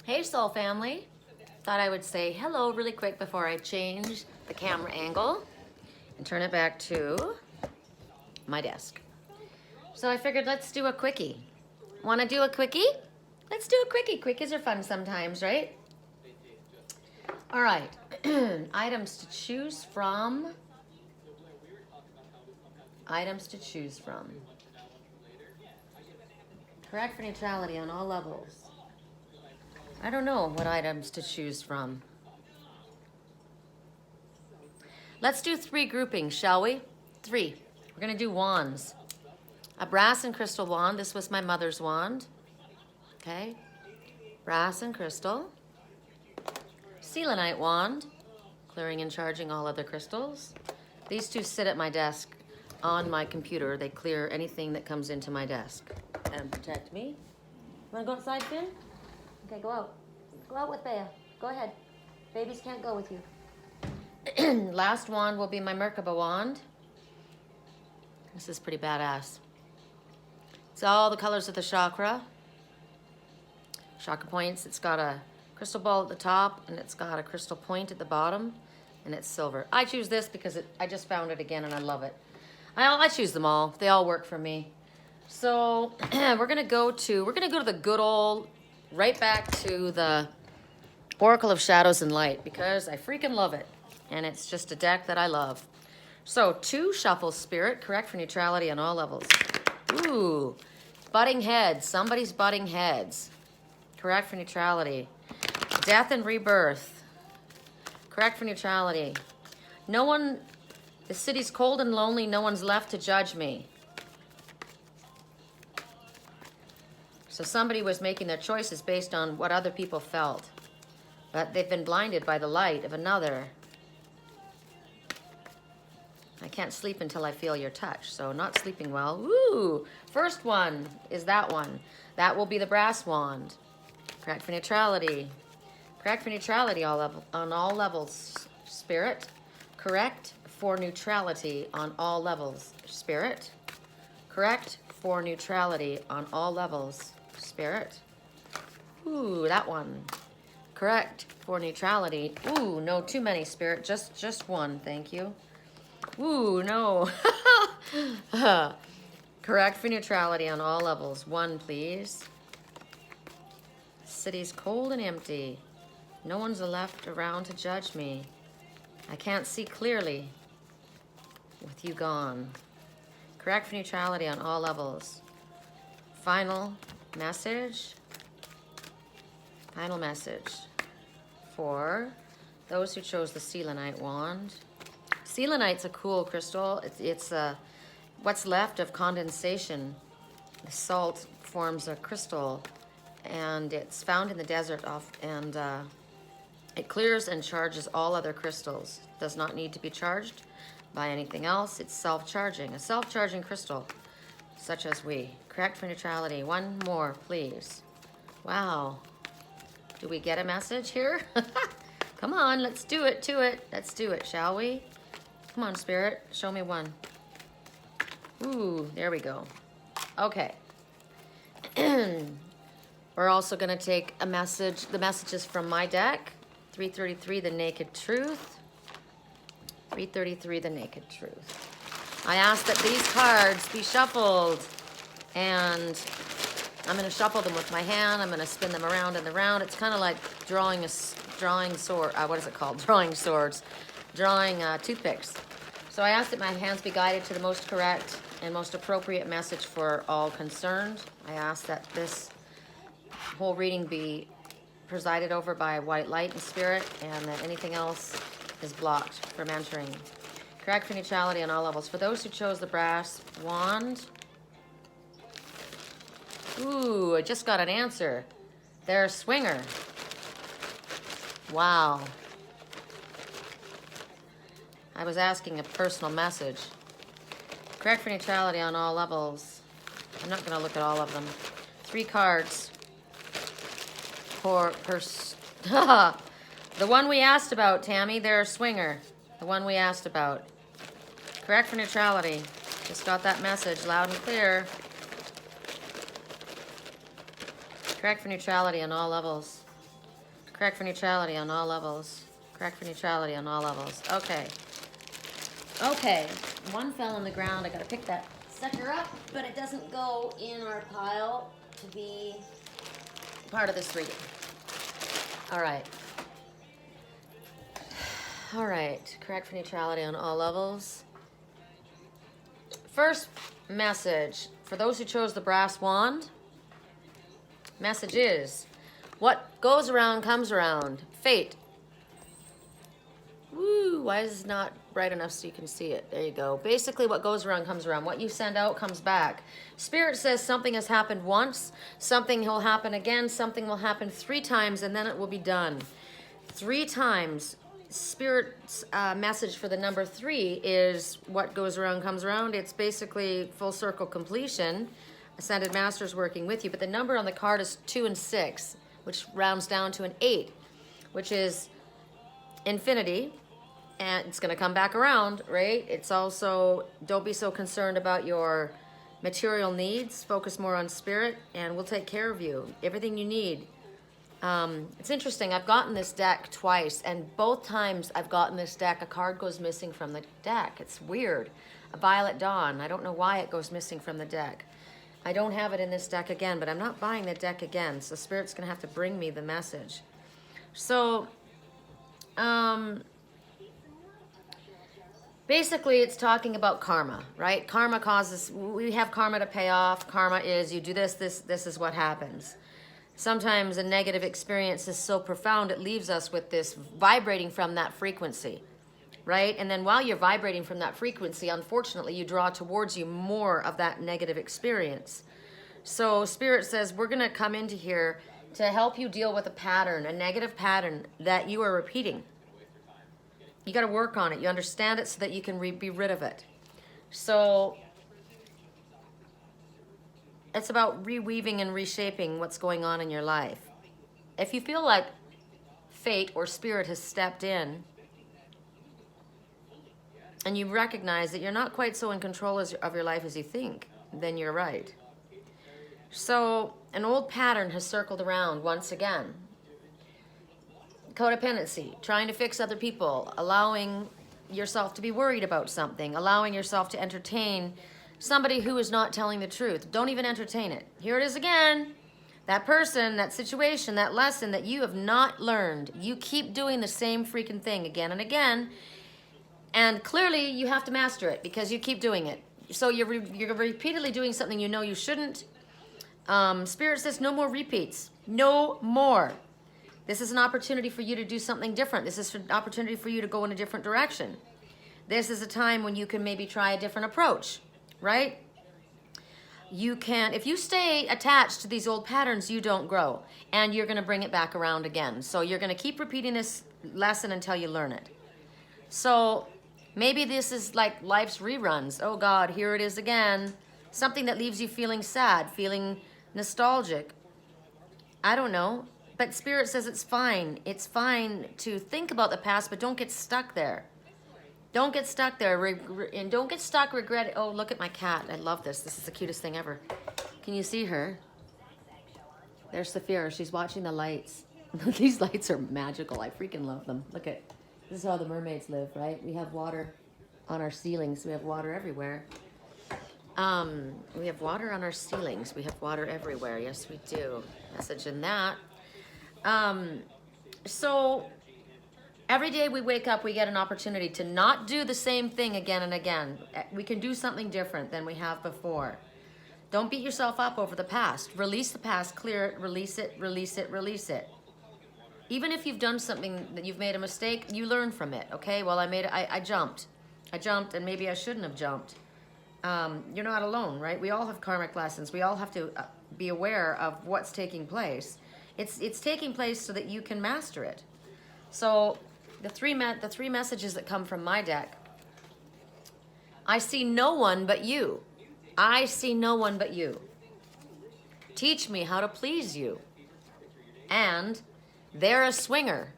Hey soul family, thought I would say hello really quick before I change the camera angle and turn it back to my desk. So I figured let's do a quickie. Want to do a quickie? Let's do a quickie. Quickies are fun sometimes, right? All right, items to choose from. Items to choose from. Correct for neutrality on all levels. I don't know what items to choose from. Let's do 3 groupings, shall we? 3. We're gonna do wands. A brass and crystal wand. This was my mother's wand. Okay. Brass and crystal. Selenite wand. Clearing and charging all other crystals. These 2 sit at my desk on my computer. They clear anything that comes into my desk and protect me. You wanna go outside, Finn? Okay, go out. Go out with Bea. Go ahead. Babies can't go with you. Last wand will be my Merkaba wand. This is pretty badass. It's all the colors of the chakra. Chakra points. It's got a crystal ball at the top and it's got a crystal point at the bottom and it's silver. I choose this because I just found it again and I love it. I choose them all. They all work for me. So we're gonna go to the good old, right back to the Oracle of Shadows and Light because I freaking love it. And it's just a deck that I love. So 2 shuffle spirit, correct for neutrality on all levels. Ooh, butting heads. Somebody's butting heads. Correct for neutrality. Death and rebirth. Correct for neutrality. No one, the city's cold and lonely, no one's left to judge me. So somebody was making their choices based on what other people felt. But they've been blinded by the light of another. I can't sleep until I feel your touch, so not sleeping well. Woo! First one is that one. That will be the brass wand. Correct for neutrality. Correct for neutrality on all levels. Spirit. Correct for neutrality on all levels. Spirit. Correct for neutrality on all levels. Spirit. Ooh, that one. Correct for neutrality. Ooh, no, too many, Spirit. Just one, thank you. Ooh, no. Correct for neutrality on all levels. 1, please. City's cold and empty. No one's left around to judge me. I can't see clearly with you gone. Correct for neutrality on all levels. Final message. Final message for those who chose the Selenite wand. Selenite's a cool crystal. It's what's left of condensation. The salt forms a crystal, and it's found in the desert. And it clears and charges all other crystals. Does not need to be charged by anything else. It's self-charging, a self-charging crystal, such as we. Correct for neutrality. 1 more, please. Wow. Do we get a message here? Come on, let's do it to it. Let's do it, shall we? Come on, Spirit, show me 1. Ooh, there we go. Okay. We're also gonna take a message, the messages from my deck. 333, the Naked Truth. 333, the Naked Truth. I ask that these cards be shuffled, and I'm gonna shuffle them with my hand. I'm gonna spin them around and around. It's kind of like drawing sword. What is it called? Drawing swords. Drawing toothpicks. So I ask that my hands be guided to the most correct and most appropriate message for all concerned. I ask that this whole reading be presided over by white light and spirit, and that anything else is blocked from entering. Correct for neutrality on all levels. For those who chose the brass wand, ooh, I just got an answer. They're a swinger. Wow. I was asking a personal message. Correct for neutrality on all levels. I'm not going to look at all of them. 3 cards. The one we asked about, Tammy, they're a swinger. The one we asked about. Correct for neutrality. Just got that message loud and clear. Correct for neutrality on all levels. Correct for neutrality on all levels. Correct for neutrality on all levels. Okay. Okay. One fell on the ground. I gotta pick that sucker up, but it doesn't go in our pile to be part of this reading. All right. All right. Correct for neutrality on all levels. First message for those who chose the brass wand. Message is, what goes around comes around. Fate. Woo, why is it not bright enough so you can see it? There you go. Basically, what goes around comes around. What you send out comes back. Spirit says something has happened once, something will happen again, something will happen 3 times, and then it will be done. 3 times. Spirit's message for the number 3 is what goes around comes around. It's basically full circle completion. Ascended Master's working with you, but the number on the card is 2 and 6, which rounds down to an 8, which is infinity, and it's going to come back around, right? It's also, don't be so concerned about your material needs. Focus more on spirit, and we'll take care of you. Everything you need. It's interesting. I've gotten this deck twice, and both times I've gotten this deck, a card goes missing from the deck. It's weird. A Violet Dawn. I don't know why it goes missing from the deck. I don't have it in this deck again, but I'm not buying the deck again, so Spirit's going to have to bring me the message. So, basically, it's talking about karma, right? Karma causes, we have karma to pay off. Karma is, you do this, this is what happens. Sometimes a negative experience is so profound, it leaves us with this vibrating from that frequency, right? And then while you're vibrating from that frequency, unfortunately, you draw towards you more of that negative experience. So Spirit says, we're going to come into here to help you deal with a pattern, a negative pattern that you are repeating. You got to work on it. You understand it so that you can be rid of it. So it's about reweaving and reshaping what's going on in your life. If you feel like fate or spirit has stepped in and you recognize that you're not quite so in control of your life as you think, then you're right. So an old pattern has circled around once again. Codependency, trying to fix other people, allowing yourself to be worried about something, allowing yourself to entertain somebody who is not telling the truth. Don't even entertain it. Here it is again. That person, that situation, that lesson that you have not learned. You keep doing the same freaking thing again and again. And clearly you have to master it because you keep doing it. So you're repeatedly doing something you know you shouldn't. Spirit says no more repeats. No more. This is an opportunity for you to do something different. This is an opportunity for you to go in a different direction. This is a time when you can maybe try a different approach, right? You can, if you stay attached to these old patterns, you don't grow. And you're going to bring it back around again. So you're going to keep repeating this lesson until you learn it. So maybe this is like life's reruns. Oh God, here it is again. Something that leaves you feeling sad, feeling nostalgic. I don't know. But Spirit says it's fine. It's fine to think about the past, but don't get stuck there. Don't get stuck there. And don't get stuck regretting. Oh, look at my cat. I love this. This is the cutest thing ever. Can you see her? There's Saphira. She's watching the lights. These lights are magical. I freaking love them. Look at, this is how the mermaids live, right? We have water on our ceilings. We have water everywhere. We have water on our ceilings. We have water everywhere. Yes, we do. Message in that. So every day we wake up, we get an opportunity to not do the same thing again and again. We can do something different than we have before. Don't beat yourself up over the past. Release the past, clear it, release it, release it, release it. Even if you've done something that you've made a mistake, you learn from it, okay? Well, I jumped. I jumped and maybe I shouldn't have jumped. You're not alone, right? We all have karmic lessons. We all have to be aware of what's taking place. It's taking place so that you can master it. So the three messages that come from my deck. I see no one but you. I see no one but you. Teach me how to please you. And they're a swinger.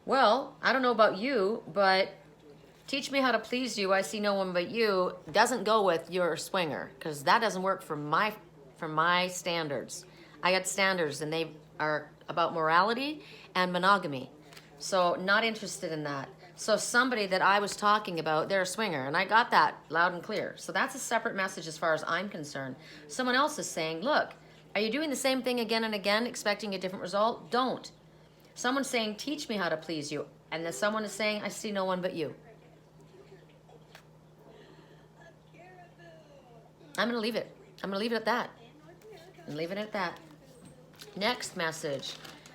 Well, I don't know about you, but teach me how to please you. I see no one but you doesn't go with your swinger, because that doesn't work for my standards. I got standards, and they are about morality and monogamy. So not interested in that. So somebody that I was talking about, they're a swinger, and I got that loud and clear. So that's a separate message as far as I'm concerned. Someone else is saying, look, are you doing the same thing again and again, expecting a different result? Don't. Someone's saying, teach me how to please you. And then someone is saying, I see no one but you. I'm going to leave it. I'm going to leave it at that. And leave it at that. Next message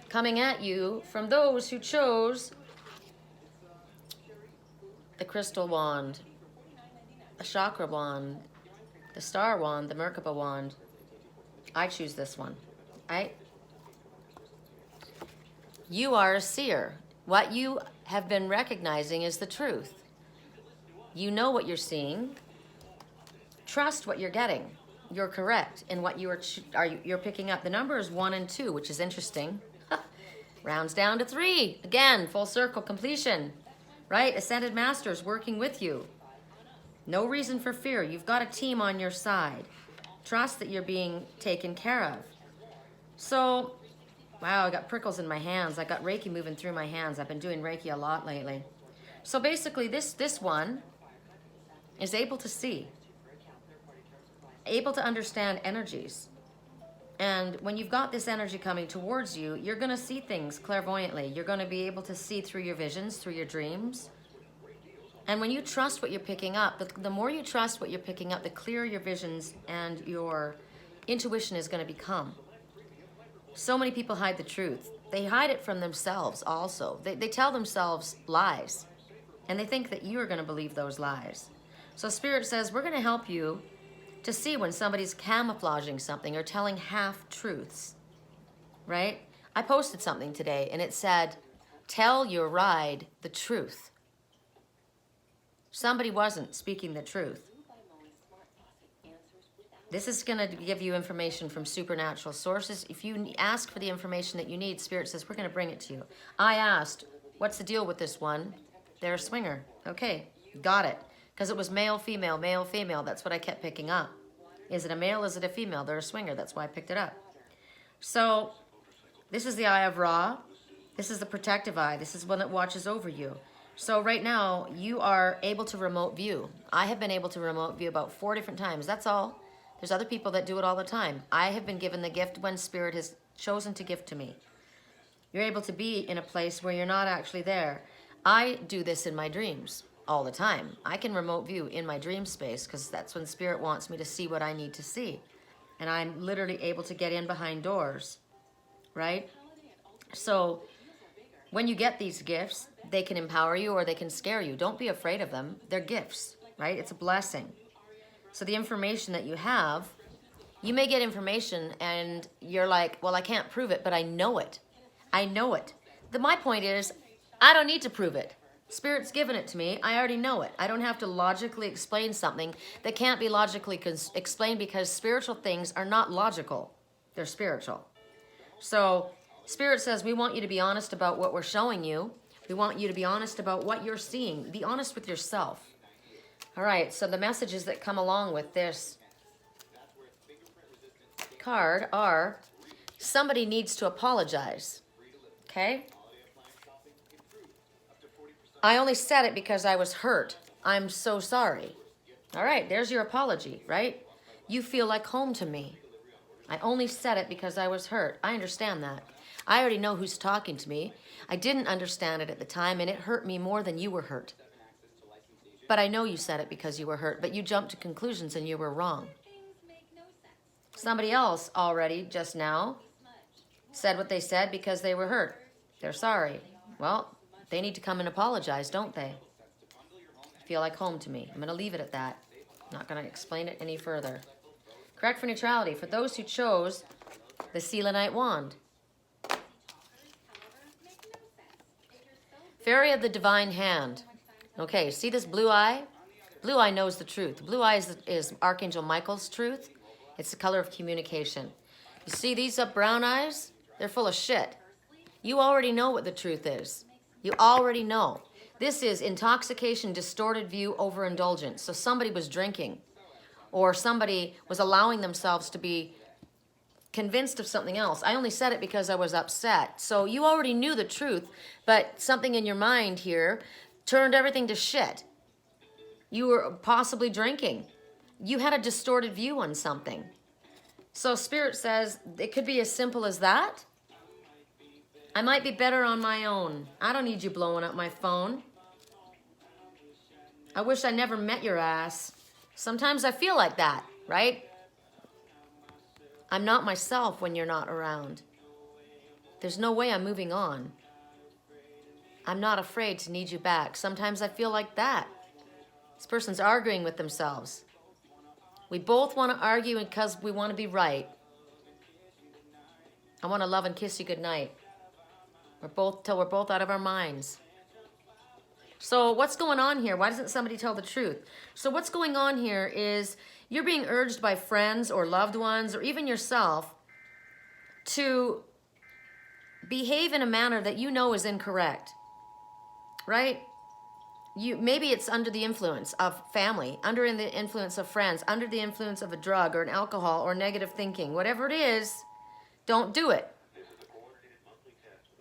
coming at you from those who chose the crystal wand, the chakra wand, the star wand, the Merkaba wand. I choose this one. You are a seer. What you have been recognizing is the truth. You know what you're seeing. Trust what you're getting. You're correct in what you're picking up. The number is 1 and 2, which is interesting. Rounds down to 3. Again, full circle completion. Right? Ascended Masters working with you. No reason for fear. You've got a team on your side. Trust that you're being taken care of. So, wow, I got prickles in my hands. I got Reiki moving through my hands. I've been doing Reiki a lot lately. So basically, this one is able to see. Able to understand energies. And when you've got this energy coming towards you, you're going to see things clairvoyantly. You're going to be able to see through your visions, through your dreams. And when you trust what you're picking up, the more you trust what you're picking up, the clearer your visions and your intuition is going to become. So many people hide the truth. They hide it from themselves also. They tell themselves lies. And they think that you are going to believe those lies. So Spirit says, we're going to help you to see when somebody's camouflaging something or telling half-truths, right? I posted something today, and it said, tell your ride the truth. Somebody wasn't speaking the truth. This is going to give you information from supernatural sources. If you ask for the information that you need, Spirit says, we're going to bring it to you. I asked, what's the deal with this one? They're a swinger. Okay, got it. Because it was male, female, male, female. That's what I kept picking up. Is it a male? Is it a female? They're a swinger. That's why I picked it up. So this is the Eye of Ra. This is the protective eye. This is one that watches over you. So right now, you are able to remote view. I have been able to remote view about 4 different times. That's all. There's other people that do it all the time. I have been given the gift when Spirit has chosen to give to me. You're able to be in a place where you're not actually there. I do this in my dreams all the time. I can remote view in my dream space because that's when Spirit wants me to see what I need to see. And I'm literally able to get in behind doors, right? So when you get these gifts, they can empower you or they can scare you. Don't be afraid of them. They're gifts, right? It's a blessing. So the information that you have, you may get information and you're like, well, I can't prove it, but I know it. I know it. My point is, I don't need to prove it. Spirit's given it to me. I already know it. I don't have to logically explain something that can't be logically explained because spiritual things are not logical. They're spiritual. So Spirit says, we want you to be honest about what we're showing you. We want you to be honest about what you're seeing. Be honest with yourself. All right, so the messages that come along with this card are, somebody needs to apologize. Okay? I only said it because I was hurt. I'm so sorry. All right, there's your apology, right? You feel like home to me. I only said it because I was hurt. I understand that. I already know who's talking to me. I didn't understand it at the time, and it hurt me more than you were hurt. But I know you said it because you were hurt, but you jumped to conclusions and you were wrong. Somebody else already just now said what they said because they were hurt. They're sorry. Well, they need to come and apologize, don't they? Feel like home to me. I'm going to leave it at that. I'm not going to explain it any further. Correct for neutrality. For those who chose the Selenite Wand. Fairy of the Divine Hand. Okay, see this blue eye? Blue eye knows the truth. Blue eye is Archangel Michael's truth. It's the color of communication. You see these brown eyes? They're full of shit. You already know what the truth is. You already know. This is intoxication, distorted view, overindulgence. So somebody was drinking, or somebody was allowing themselves to be convinced of something else. I only said it because I was upset. So you already knew the truth, but something in your mind here turned everything to shit. You were possibly drinking. You had a distorted view on something. So Spirit says it could be as simple as that. I might be better on my own. I don't need you blowing up my phone. I wish I never met your ass. Sometimes I feel like that, right? I'm not myself when you're not around. There's no way I'm moving on. I'm not afraid to need you back. Sometimes I feel like that. This person's arguing with themselves. We both want to argue because we want to be right. I want to love and kiss you goodnight. Till we're both out of our minds. So what's going on here? Why doesn't somebody tell the truth? So what's going on here is you're being urged by friends or loved ones or even yourself to behave in a manner that you know is incorrect, right? Maybe it's under the influence of family, under the influence of friends, under the influence of a drug or an alcohol or negative thinking. Whatever it is, don't do it.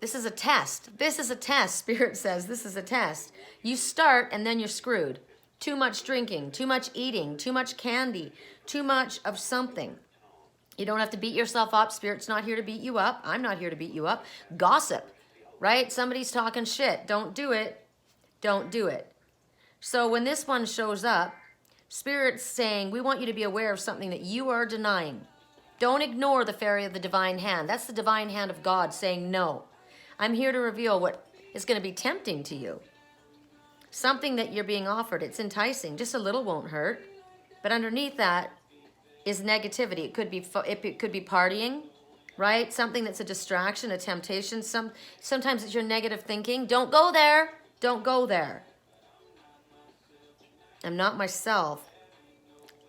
This is a test. This is a test. Spirit says this is a test. You start and then you're screwed. Too much drinking, too much eating, too much candy, too much of something. You don't have to beat yourself up. Spirit's not here to beat you up. I'm not here to beat you up. Gossip, right? Somebody's talking shit. Don't do it. Don't do it. So when this one shows up, Spirit's saying, we want you to be aware of something that you are denying. Don't ignore the fairy of the divine hand. That's the divine hand of God saying no. I'm here to reveal what is going to be tempting to you. Something that you're being offered. It's enticing. Just a little won't hurt. But underneath that is negativity. It could be partying, right? Something that's a distraction, a temptation. Sometimes it's your negative thinking. Don't go there. Don't go there. I'm not myself.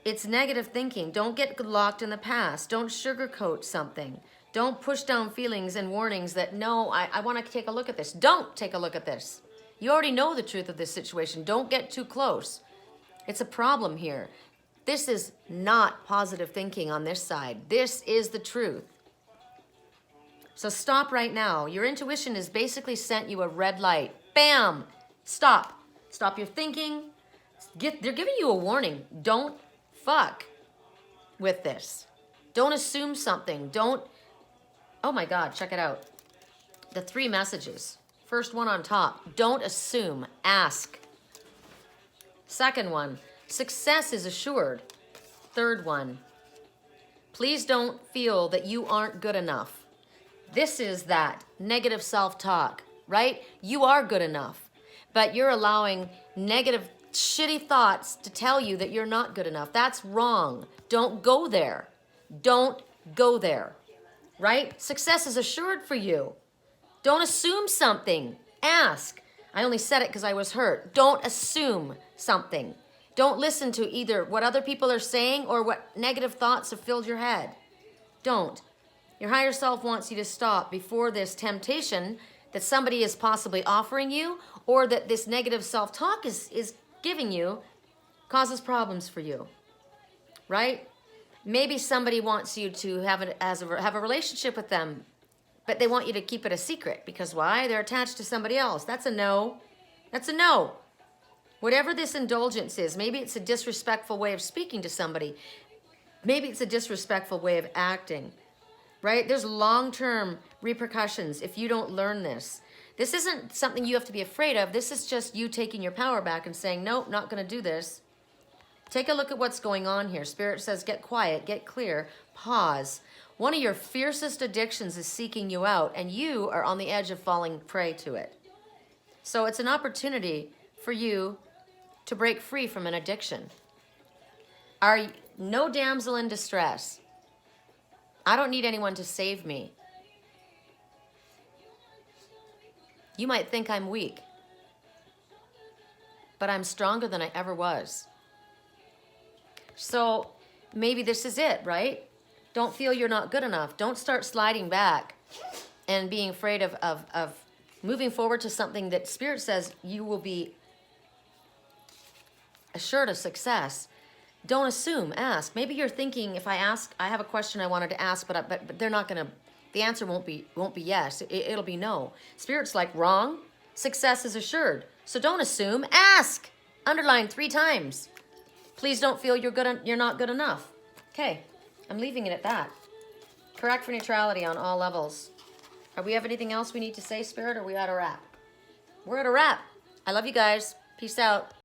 It's negative thinking. Don't get locked in the past. Don't sugarcoat something. Don't push down feelings and warnings that, no, I want to take a look at this. Don't take a look at this. You already know the truth of this situation. Don't get too close. It's a problem here. This is not positive thinking on this side. This is the truth. So stop right now. Your intuition has basically sent you a red light. Bam! Stop. Stop your thinking. They're giving you a warning. Don't fuck with this. Don't assume something. Oh my God, check it out. The 3 messages. First one on top. Don't assume. Ask. Second one. Success is assured. Third one. Please don't feel that you aren't good enough. This is that negative self-talk, right? You are good enough. But you're allowing negative, shitty thoughts to tell you that you're not good enough. That's wrong. Don't go there. Don't go there. Right? Success is assured for you. Don't assume something. Ask. I only said it because I was hurt. Don't assume something. Don't listen to either what other people are saying or what negative thoughts have filled your head. Don't. Your higher self wants you to stop before this temptation that somebody is possibly offering you or that this negative self-talk is giving you causes problems for you. Right? Maybe somebody wants you to have a relationship with them, but they want you to keep it a secret. Because why? They're attached to somebody else. That's a no. That's a no. Whatever this indulgence is, maybe it's a disrespectful way of speaking to somebody. Maybe it's a disrespectful way of acting. Right? There's long-term repercussions if you don't learn this. This isn't something you have to be afraid of. This is just you taking your power back and saying, nope, not going to do this. Take a look at what's going on here. Spirit says, get quiet, get clear, pause. One of your fiercest addictions is seeking you out, and you are on the edge of falling prey to it. So it's an opportunity for you to break free from an addiction. No damsel in distress. I don't need anyone to save me. You might think I'm weak, but I'm stronger than I ever was. So maybe this is it, right? Don't feel you're not good enough. Don't start sliding back and being afraid of moving forward to something that Spirit says you will be assured of success. Don't assume, ask. Maybe you're thinking, if I ask, I have a question I wanted to ask, but they're not gonna, the answer won't be yes, it'll be no. Spirit's like, wrong, success is assured. So don't assume, ask. Underline 3 times. Please don't feel you're not good enough. Okay, I'm leaving it at that. Correct for neutrality on all levels. Are we have anything else we need to say, Spirit, or are we at a wrap? We're at a wrap. I love you guys. Peace out.